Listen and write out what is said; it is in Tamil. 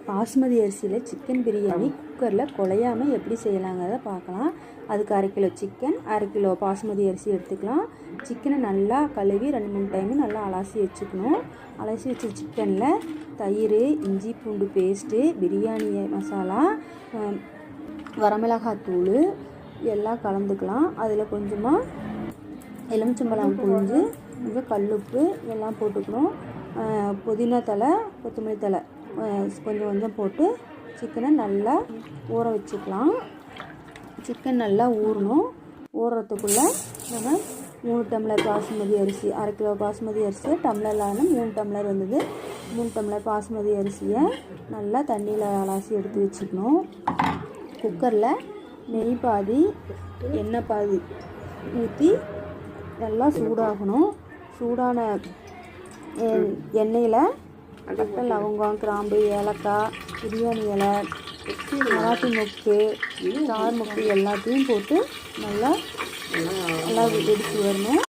பாஸ்மதி அரிசியில் சிக்கன் பிரியாணி குக்கரில் குழையாமல் எப்படி செய்யலாங்கிறத பார்க்கலாம். அதுக்கு 1/2 கிலோ சிக்கன், 1/2 கிலோ பாஸ்மதி அரிசி எடுத்துக்கலாம். சிக்கனை நல்லா கழுவி 2-3 டைமு நல்லா அலசி வச்சுக்கணும். அலசி வச்ச சிக்கனில் தயிர், இஞ்சி பூண்டு பேஸ்ட்டு, பிரியாணி மசாலா, வரமிளகாத்தூள் எல்லாம் கலந்துக்கலாம். அதில் கொஞ்சமாக எலுமிச்சம்பழம் புழிஞ்சு கொஞ்சம் கல்லுப்பு எல்லாம் போட்டுக்கணும். புதினா தழை, கொத்தமல்லி தழை கொஞ்சம் கொஞ்சம் போட்டு சிக்கனை நல்லா ஊற வச்சுக்கலாம். சிக்கன் நல்லா ஊறணும். ஊறுறதுக்குள்ளே நம்ம 3 டம்ளர் பாஸ்மதி அரிசி, 1/2 கிலோ பாஸ்மதி அரிசியை டம்ளரில் 3 டம்ளர் வந்தது. 3 டம்ளர் பாஸ்மதி அரிசியை நல்லா தண்ணியில் அலசி எடுத்து வச்சுக்கணும். குக்கரில் நெய் பாதி எண்ணெய் பாதி ஊற்றி நல்லா சூடாகணும். சூடான எண்ணெயில் பட்டை, லவங்கம், கிராம்பு, ஏலக்காய், பிரியாணி இலை, மராட்டி மொக்கு, ஸ்டார் மொக்கு எல்லாத்தையும் போட்டு நல்லா வெடிச்சு வரணும்.